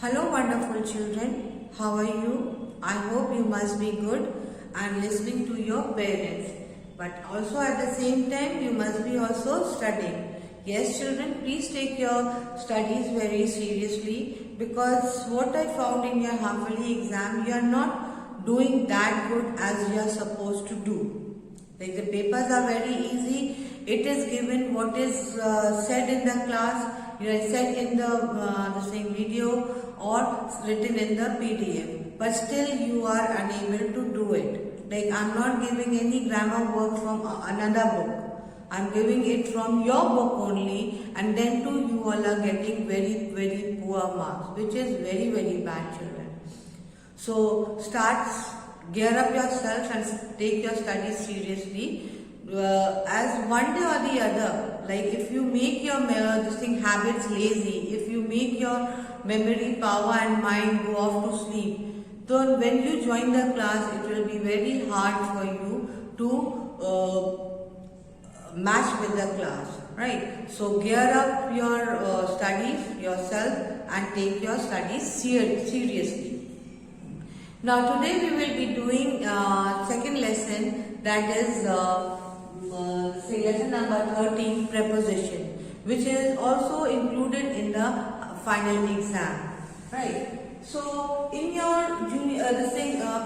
Hello wonderful children, how are you? I hope you must be good and listening to your parents. But also at the same time you must be also studying. Yes children, please take your studies very seriously because what I found in your half-yearly exam, you are not doing that good as you are supposed to do. Like the papers are very easy. It is given what is said in the class, said in the same video or written in the PDF. But still you are unable to do it. Like I'm not giving any grammar work from another book. I'm giving it from your book only, and then too you all are getting very poor marks, which is very bad children. So gear up yourself and take your studies seriously. As one day or the other, like if you make your habits lazy, if you make your memory power and mind go off to sleep, then when you join the class, it will be very hard for you to match with the class, right? So gear up your studies yourself and take your studies seriously. Now today we will be doing second lesson, that is lesson number 13, preposition, which is also included in the final exam, right? So in your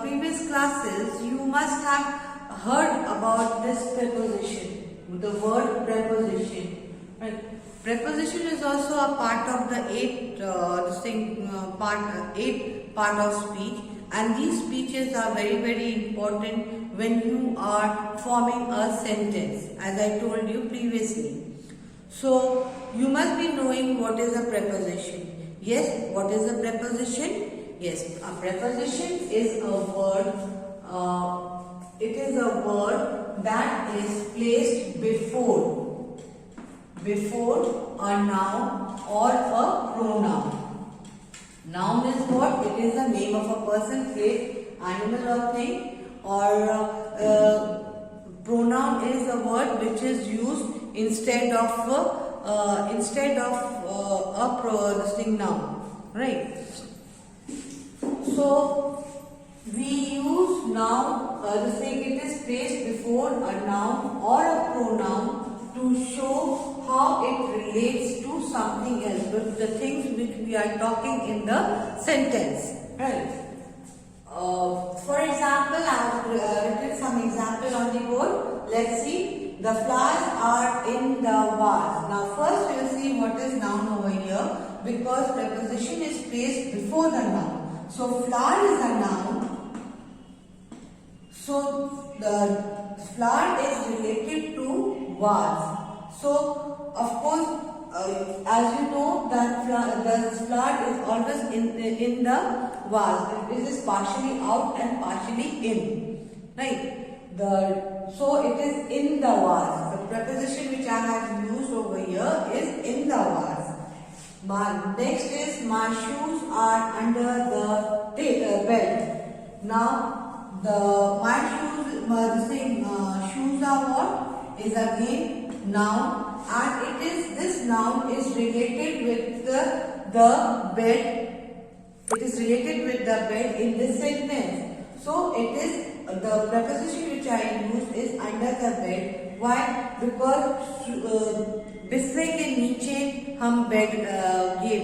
previous classes you must have heard about this preposition, the word preposition, right? Preposition is also a part of the eight part of speech, and these speeches are very important when you are forming a sentence, as I told you previously. So you must be knowing what is a preposition. Yes, what is a preposition? Yes, a preposition is a word. It is a word that is placed before a noun or a pronoun. Noun is what? It is the name of a person, place, animal or thing. Or pronoun is a word which is used instead of a noun, right? So we use noun, it is placed before a noun or a pronoun to show how it relates to something else, but the things which we are talking in the sentence, right? For example, I have written some example on the board. Let's see. The flowers are in the vase. Now first we will see what is noun over here, because preposition is placed before the noun. So flower is a noun. So the flower is related to vase. So of course, as you know that the flower is always in the vase. It is partially out and partially in, right? So it is in the vase. The preposition which I have used over here is in the vase. Next is my shoes are under the bed. Now shoes are what? Is again noun, and this noun is related with the bed. It is related with the bed in this sentence. So it is the preposition which I used is under the bed. Why? Because बिस्तर के नीचे हम bed ये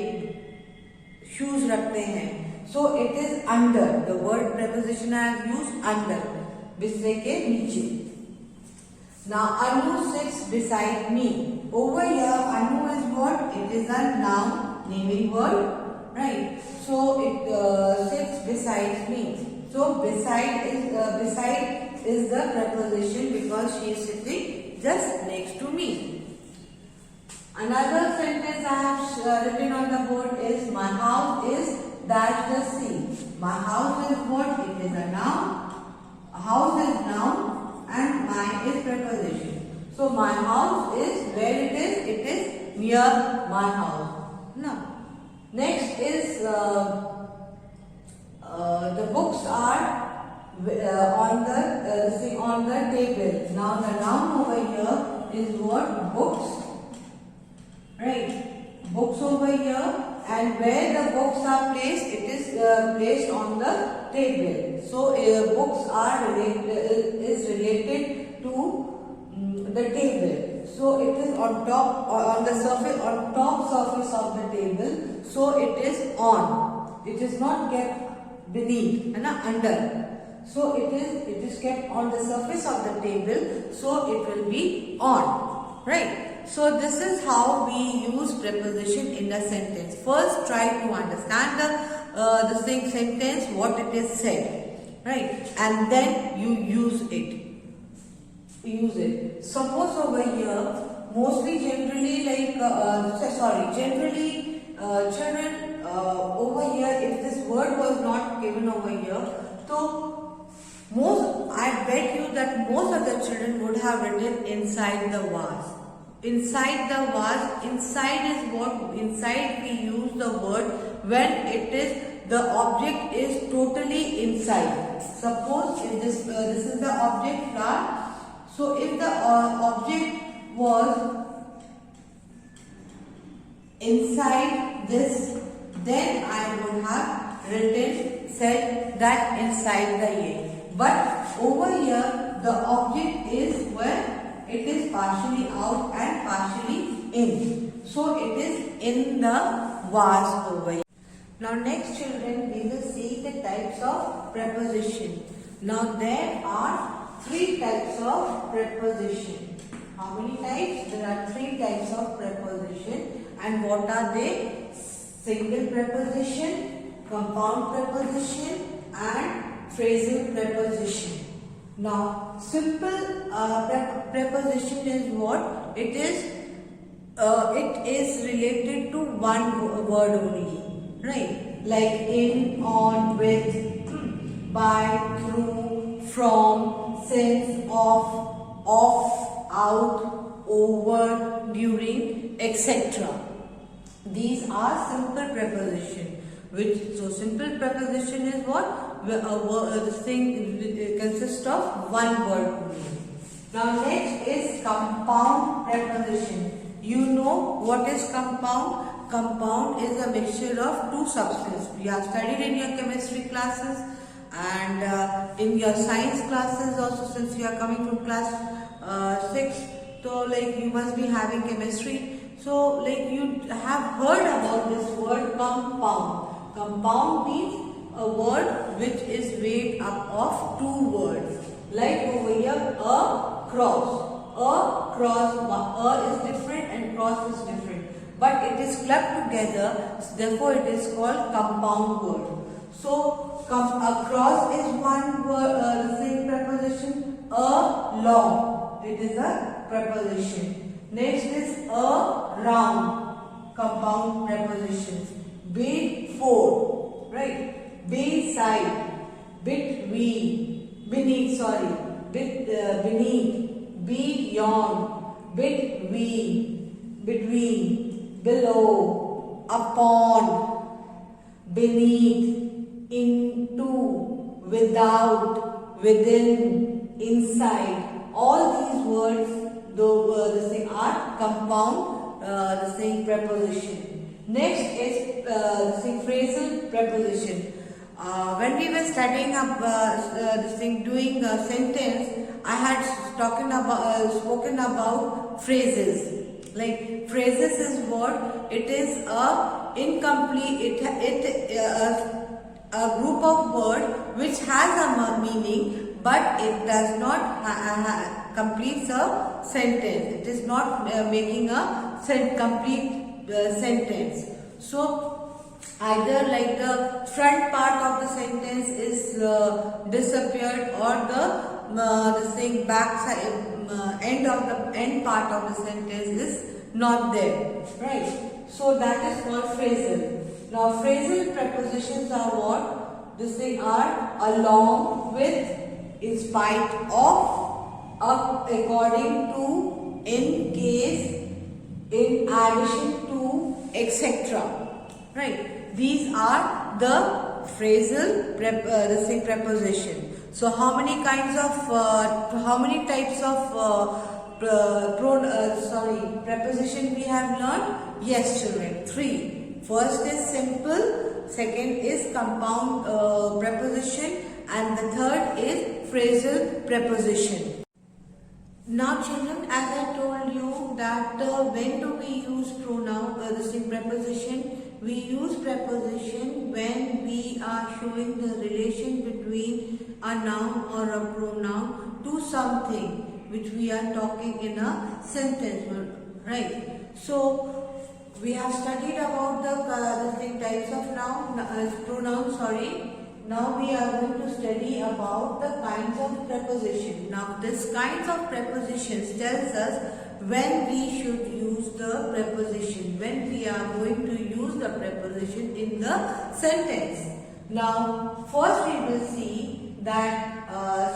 shoes रखते हैं. So it is under. The word preposition I have used under. बिस्तर के नीचे. Now Anu sits beside me. Over here Anu is what? It is a noun, naming word, right? So it sits beside me. So beside is the preposition because she is sitting just next to me. Another sentence I have written on the board is my house is dash the sea. My house is what? It is a noun. A house is noun and my is preposition. So my house is where it is? It is near my house. Now, next is the books are on the table. Now the noun over here is what? Books, right? Books over here and where the books are placed, it is placed on the table. So books are related to the table. So it is on top, on the surface, on top surface of the table. So it is on. It is not kept beneath and under. So it is kept on the surface of the table. So it will be on. Right. So this is how we use preposition in a sentence. First, try to understand the sentence, what it is said, right? And then you use it. Suppose over here, mostly generally like children over here, if this word was not given over here, so I bet you that most of the children would have written inside the vase. Inside the vase, inside is what, inside we use the word when it is, the object is totally inside. Suppose if this is the object flower. So if the object was inside this, then I would have said that inside the egg. But over here, the object is where it is partially out and partially in. So it is in the vase over here. Now next children, we will see the types of preposition. Now there are 3 types of preposition. How many types? There are 3 types of preposition. And what are they? Single preposition, compound preposition and phrasal preposition. Now, simple preposition is what? It is related to one word only, right? Like in, on, with, by, through, from, since, off, out, over, during, etc. These are simple preposition. So simple preposition is what? This thing consists of one word only. Now next is compound preposition. You know what is compound? Compound is a mixture of 2 substances. We have studied in your chemistry classes and in your science classes also, since you are coming from class 6. So like you must be having chemistry. So like you have heard about this word compound. Compound means a word which is made up of 2 words. Like over here, a cross. A is different and cross is different. But it is clubbed together, therefore it is called compound word. So a cross is one word, the same preposition. A long, it is a preposition. Next is a round, compound preposition. Before, right? Beside, between, beneath, beyond, between, below, upon, beneath, into, without, within, inside. All these words, the same are compound, the same preposition. Next is the phrasal preposition. When we were studying doing a sentence, I had spoken about phrases. Like phrases is what? It is a incomplete. A group of words which has a meaning, but it does not complete a sentence. It is not making a complete sentence. So either like the front part of the sentence is disappeared, or the back side end part of the sentence is not there, right? So that is called phrasal. Now phrasal prepositions are what? Are along with, in spite of, according to, in case, in addition to, etc. Right? These are the phrasal preposition. So how many types of preposition we have learned? Yes, children, 3. First is simple, second is compound preposition, and the third is phrasal preposition. Now children, as I told you that when do we use pronoun, preposition? We use preposition when we are showing the relation between a noun or a pronoun to something which we are talking in a sentence, right? So we have studied about the types of pronouns. Now we are going to study about the kinds of preposition. Now this kinds of prepositions tells us when we should use the preposition, when we are going to use the preposition in the sentence. Now first we will see that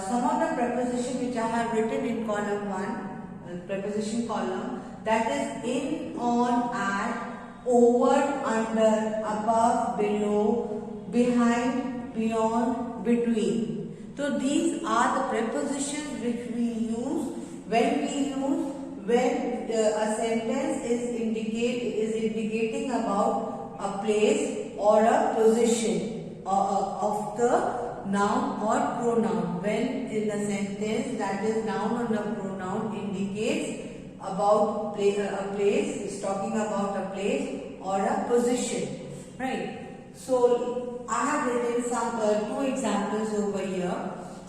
some of the preposition which I have written in column 1, preposition column, that is in, on, at, over, under, above, below, behind, beyond, between. So these are the prepositions which we use when a sentence is indicating about a place or a position of the noun or pronoun. When in the sentence that is noun or the pronoun indicates about a place, is talking about a place or a position, right? So I have written some two examples over here.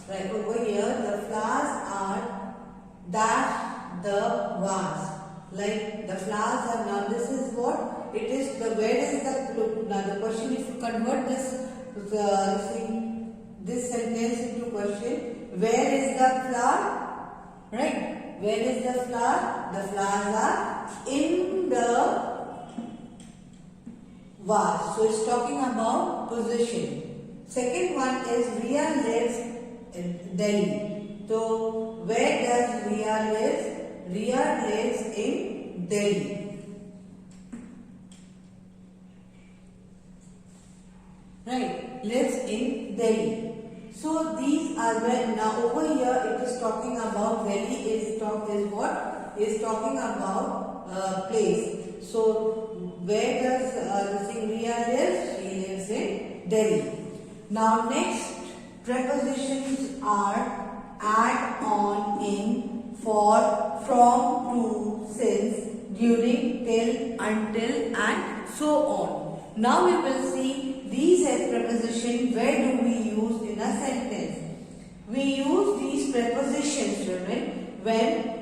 Right over here, the flowers are dash the vase. Like the flowers are, now this is what it is. The where is the, now the question, if you convert this sentence into question, where is the flower? Right? Where is the flower? The flowers are in the vase. So it's talking about position. Second one is Riya lives in Delhi. So where does Riya live? Riya lives in Delhi. Right, lives in Delhi. So these are where, now over here it is talking about Delhi is what? Is talking about place. So where does Riya live? She lives in Delhi. Now next prepositions are add, on, in, for, from, to, since, during, till, until, and so on. Now we will see these as prepositions. Where do we use in a sentence? We use these prepositions, children, when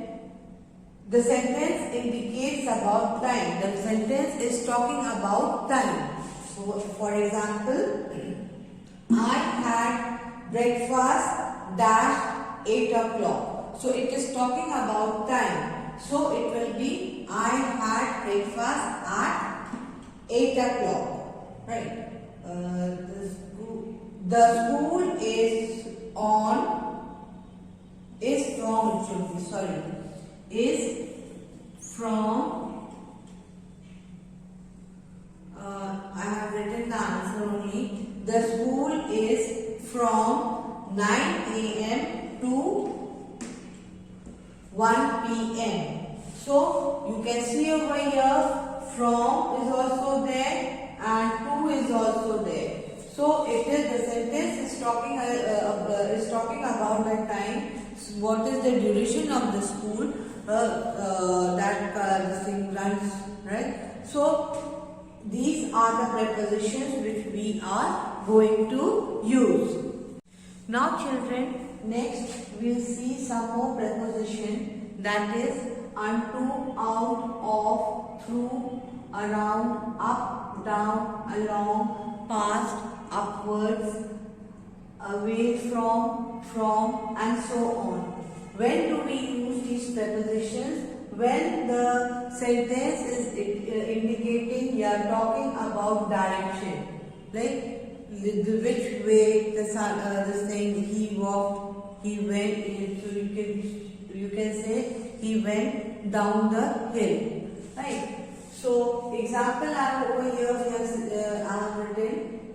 the sentence indicates about time. The sentence is talking about time. So, for example, I had breakfast dash 8 o'clock. So, it is talking about time. So, it will be I had breakfast at 8 o'clock. Right. The school is from, I have written the answer only. The school is from 9 a.m. to 1 p.m. So you can see over here, from is also there and to is also there. So it is, the sentence is talking about the time. What is the duration of the school this thing runs, right? So these are the prepositions which we are going to use. Now children, next we will see some more preposition, that is unto, out, of, through, around, up, down, along, past, upwards, away from, and so on. When do we use these prepositions? When the sentence is indicating, you are talking about direction, like which way this thing, he walked, he went. So you can say he went down the hill, right? So example I have over here, I have written,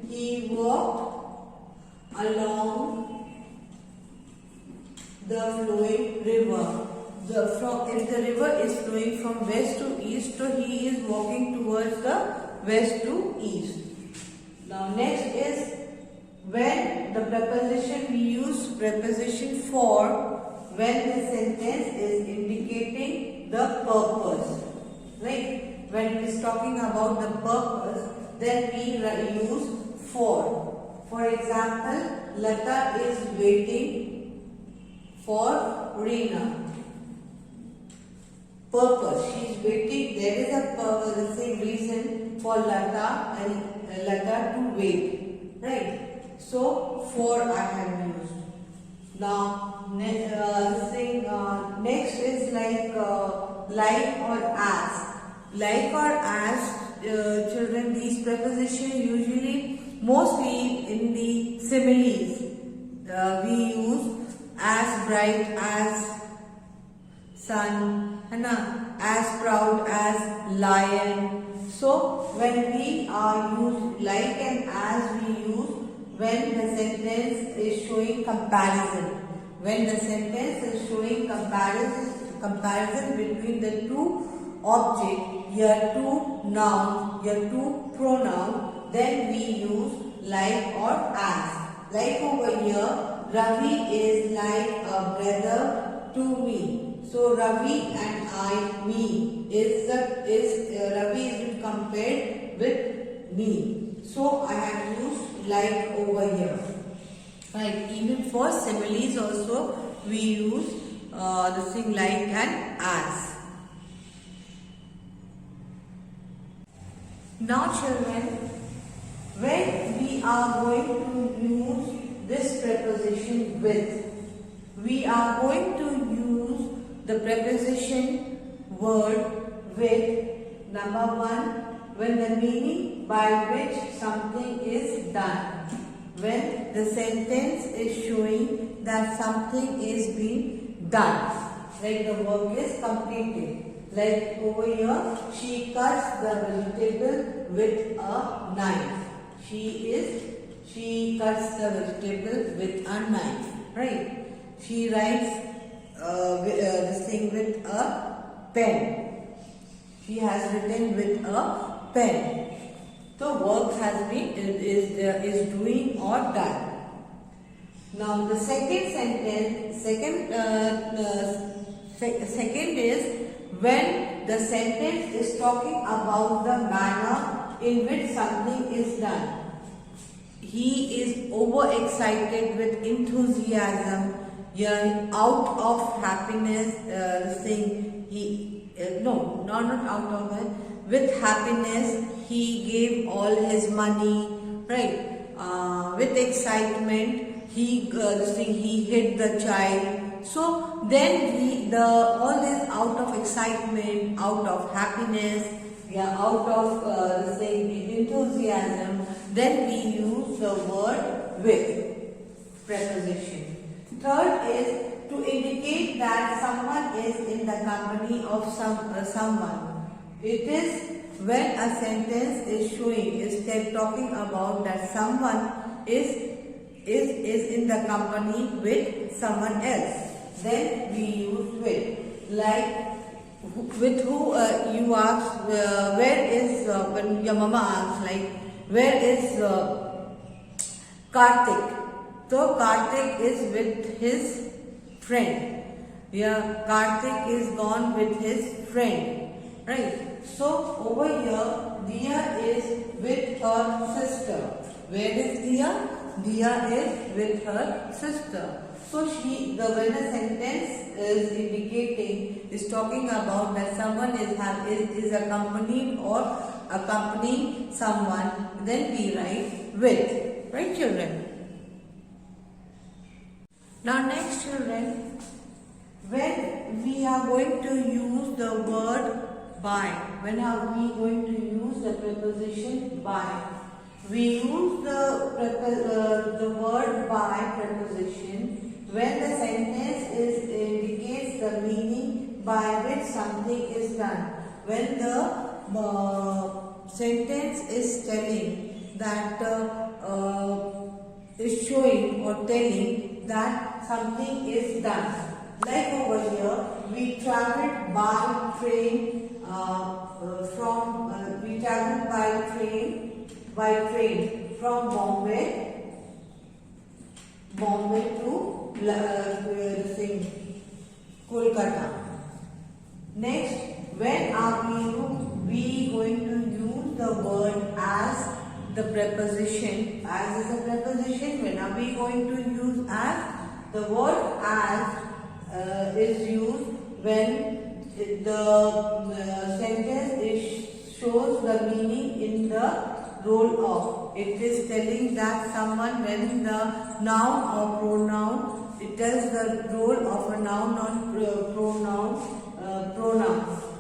he walked along the flowing river. If the river is flowing from west to east, so he is walking towards the west to east. Now next is when the preposition, we use preposition for when the sentence is indicating the purpose. Right? When it is talking about the purpose, then we use for. For example, Lata is waiting for Reena. Purpose. She is waiting. There is a purpose, the same reason for Lata and Lata to wait. Right? So, for I have used. Now, next is like or as. Like or as, children, these prepositions usually, mostly in the similes, we use as bright as sun, as proud as lion. So, when we use like and as, we use when the sentence is showing comparison. When the sentence is showing comparison between the two objects, your two nouns, your two pronouns, then we use like or as. Like over here, Ravi is like a brother to me. So Ravi and I, me, Ravi is compared with me. So I have used like over here. Right. Even for similes also we use the thing like and as. Now children, when we are going to use this preposition with, we are going to use the preposition word with. Number one, when the meaning by which something is done. When the sentence is showing that something is being done, like the work is completed. Like over here, she cuts the vegetable with a knife. She cuts the vegetable with a knife, right? She writes this thing with a pen. She has written with a pen. The work has been is doing or done. Now the second sentence, second is when the sentence is talking about the manner in which something is done. He is overexcited with enthusiasm, out of happiness. Not out of it. With happiness, he gave all his money, right? With excitement, he hit the child. So then all this out of excitement, out of happiness, out of enthusiasm, then we use the word with preposition. Third is to indicate that someone is in the company of someone. It is when a sentence is talking about that someone is in the company with someone else. Then we use with. Like with who you ask, where is, when your mama asks, like, where is Karthik? So Karthik is with his friend. Karthik is gone with his friend. Right? So over here, Dia is with her sister. Where is Dia? Dia is with her sister. So when a sentence is indicating, is talking about that someone is accompanied or accompanying someone, then we write with. Right, children? Now next, children, when we are going to use the word by, when are we going to use the preposition by? We use the word by preposition when the sentence indicates the meaning by which something is done. When the sentence is telling that is showing or telling that something is done. Like over here, we traveled by train we traveled by train from Bombay to Kolkata. Next, when are we going to use the word as the preposition? As is a preposition. When are we going to use as? The word as is used when the sentence shows the meaning in the role of. It is telling that someone, when the noun or pronoun, it tells the role of a noun or pronoun.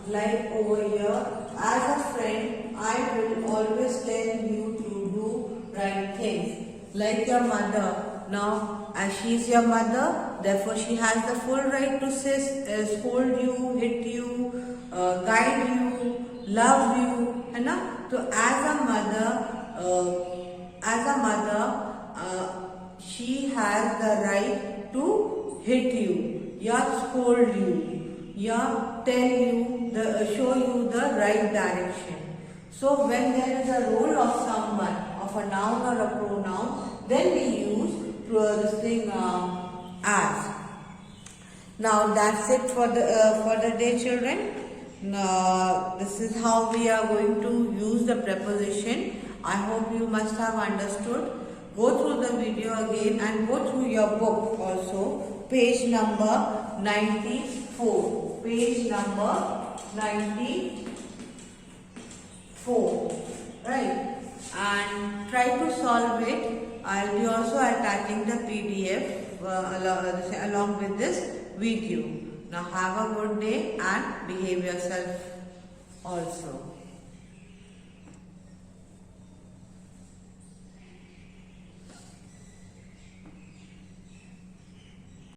Like over here, as a friend, I will always tell you to do right things. Like your mother. Now, as she is your mother, therefore she has the full right to scold you, hit you, guide you, love you, है ना? So as a mother, she has the right to hit you, या scold you, या tell you, show you the right direction. So when there is a role of someone, of a noun or a pronoun, then we use this thing as. Now that's it for the day, children. Now, this is how we are going to use the preposition. I hope you must have understood. Go through the video again and go through your book also. Page number 94. Page number 94. Right? And try to solve it. I'll be also attaching the PDF along with this video. Now have a good day and behave yourself also.